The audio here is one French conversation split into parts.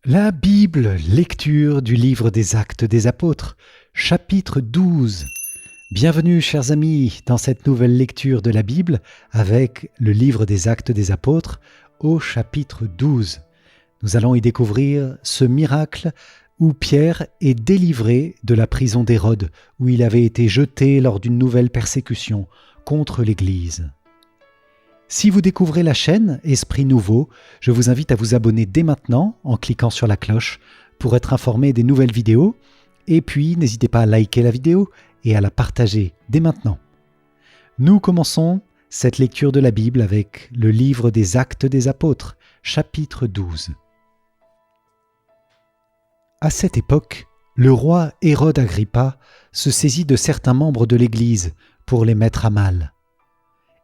La Bible, lecture du livre des Actes des Apôtres, chapitre 12. Bienvenue, chers amis, dans cette nouvelle lecture de la Bible avec le livre des Actes des Apôtres au chapitre 12. Nous allons y découvrir ce miracle où Pierre est délivré de la prison d'Hérode, où il avait été jeté lors d'une nouvelle persécution contre l'Église. Si vous découvrez la chaîne Esprit Nouveau, je vous invite à vous abonner dès maintenant en cliquant sur la cloche pour être informé des nouvelles vidéos. Et puis, n'hésitez pas à liker la vidéo et à la partager dès maintenant. Nous commençons cette lecture de la Bible avec le livre des Actes des Apôtres, chapitre 12. À cette époque, le roi Hérode Agrippa se saisit de certains membres de l'Église pour les mettre à mal.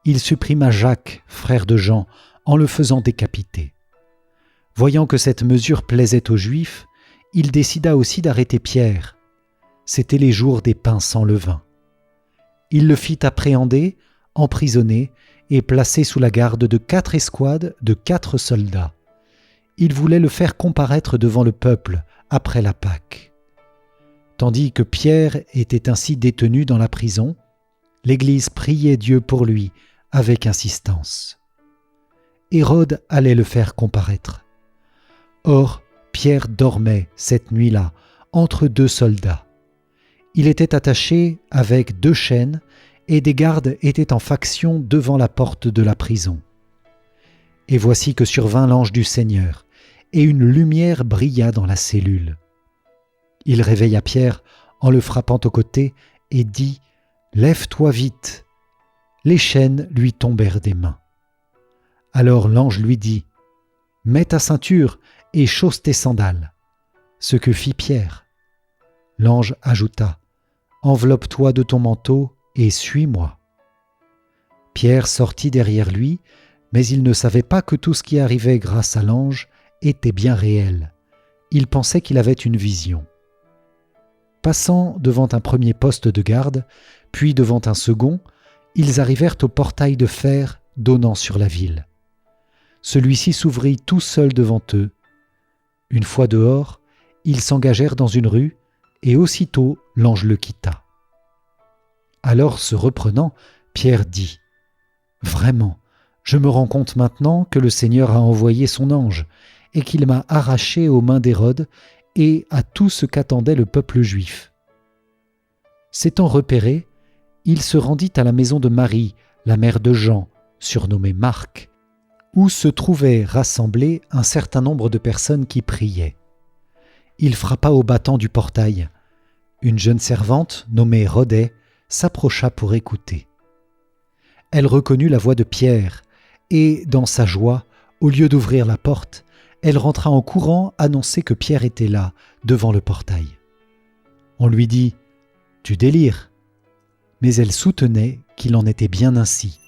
Il supprima Jacques, frère de Jean, en le faisant décapiter. Voyant que cette mesure plaisait aux Juifs, il décida aussi d'arrêter Pierre. C'étaient les jours des pains sans levain. Il le fit appréhender, emprisonner et placer sous la garde de 4 escouades de 4 soldats. Il voulait le faire comparaître devant le peuple après la Pâque. Tandis que Pierre était ainsi détenu dans la prison, l'Église priait Dieu pour lui avec insistance. Hérode allait le faire comparaître. Or, Pierre dormait cette nuit-là entre 2 soldats. Il était attaché avec 2 chaînes et des gardes étaient en faction devant la porte de la prison. Et voici que survint l'ange du Seigneur, et une lumière brilla dans la cellule. Il réveilla Pierre en le frappant au côté et dit « Lève-toi vite !» Les chaînes lui tombèrent des mains. Alors l'ange lui dit « Mets ta ceinture et chausse tes sandales », ce que fit Pierre. L'ange ajouta « Enveloppe-toi de ton manteau et suis-moi ». Pierre sortit derrière lui, mais il ne savait pas que tout ce qui arrivait grâce à l'ange était bien réel. Il pensait qu'il avait une vision. Passant devant un premier poste de garde, puis devant un second, ils arrivèrent au portail de fer donnant sur la ville. Celui-ci s'ouvrit tout seul devant eux. Une fois dehors, ils s'engagèrent dans une rue, et aussitôt l'ange le quitta. Alors, se reprenant, Pierre dit « Vraiment, je me rends compte maintenant que le Seigneur a envoyé son ange, et qu'il m'a arraché aux mains d'Hérode et à tout ce qu'attendait le peuple juif. » S'étant repéré, il se rendit à la maison de Marie, la mère de Jean, surnommée Marc, où se trouvait rassemblé un certain nombre de personnes qui priaient. Il frappa au battant du portail. Une jeune servante, nommée Rhoday, s'approcha pour écouter. Elle reconnut la voix de Pierre, et, dans sa joie, au lieu d'ouvrir la porte, elle rentra en courant annoncer que Pierre était là, devant le portail. On lui dit « Tu délires !» Mais elle soutenait qu'il en était bien ainsi.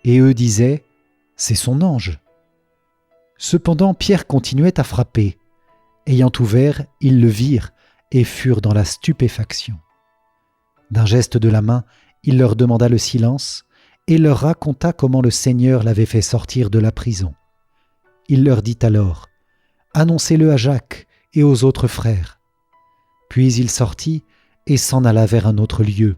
Et eux disaient « C'est son ange !» Cependant Pierre continuait à frapper. Ayant ouvert, ils le virent et furent dans la stupéfaction. D'un geste de la main, il leur demanda le silence et leur raconta comment le Seigneur l'avait fait sortir de la prison. Il leur dit alors « Annoncez-le à Jacques et aux autres frères. » Puis il sortit et s'en alla vers un autre lieu.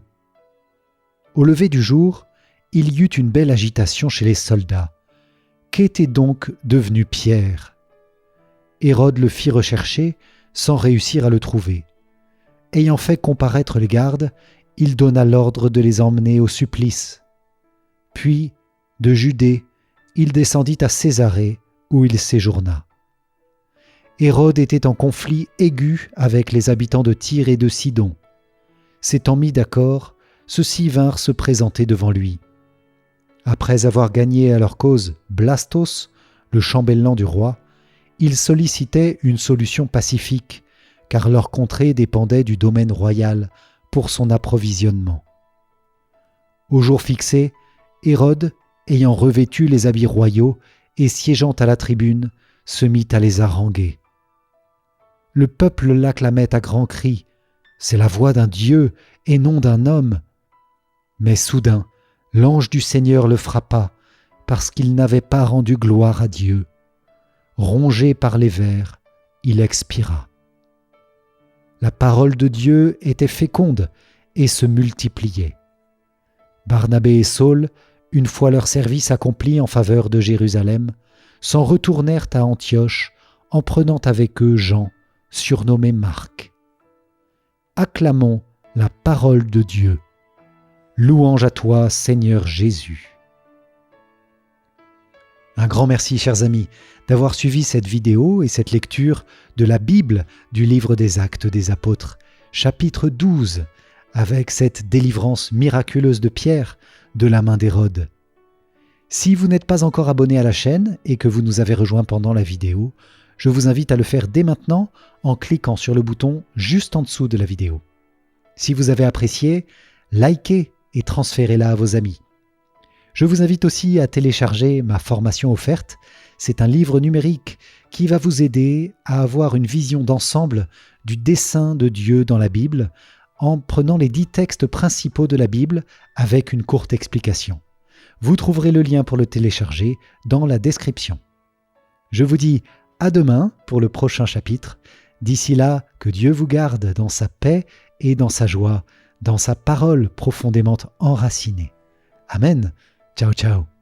Au lever du jour, il y eut une belle agitation chez les soldats. Qu'était donc devenu Pierre ? Hérode le fit rechercher sans réussir à le trouver. Ayant fait comparaître les gardes, il donna l'ordre de les emmener au supplice. Puis, de Judée, il descendit à Césarée, où il séjourna. Hérode était en conflit aigu avec les habitants de Tyr et de Sidon. S'étant mis d'accord, ceux-ci vinrent se présenter devant lui. Après avoir gagné à leur cause Blastos, le chambellan du roi, ils sollicitaient une solution pacifique, car leur contrée dépendait du domaine royal pour son approvisionnement. Au jour fixé, Hérode, ayant revêtu les habits royaux et siégeant à la tribune, se mit à les haranguer. Le peuple l'acclamait à grands cris. « C'est la voix d'un Dieu et non d'un homme !» Mais soudain, l'ange du Seigneur le frappa, parce qu'il n'avait pas rendu gloire à Dieu. Rongé par les vers, il expira. La parole de Dieu était féconde et se multipliait. Barnabé et Saul, une fois leur service accompli en faveur de Jérusalem, s'en retournèrent à Antioche en prenant avec eux Jean, surnommé Marc. Acclamons la parole de Dieu. Louange à toi, Seigneur Jésus. Un grand merci, chers amis, d'avoir suivi cette vidéo et cette lecture de la Bible du livre des Actes des Apôtres, chapitre 12, avec cette délivrance miraculeuse de Pierre de la main d'Hérode. Si vous n'êtes pas encore abonné à la chaîne et que vous nous avez rejoints pendant la vidéo, je vous invite à le faire dès maintenant en cliquant sur le bouton juste en dessous de la vidéo. Si vous avez apprécié, likez et transférez-la à vos amis. Je vous invite aussi à télécharger ma formation offerte. C'est un livre numérique qui va vous aider à avoir une vision d'ensemble du dessein de Dieu dans la Bible en prenant les 10 textes principaux de la Bible avec une courte explication. Vous trouverez le lien pour le télécharger dans la description. Je vous dis à demain pour le prochain chapitre. D'ici là, que Dieu vous garde dans sa paix et dans sa joie, dans sa parole profondément enracinée. Amen. Ciao, ciao.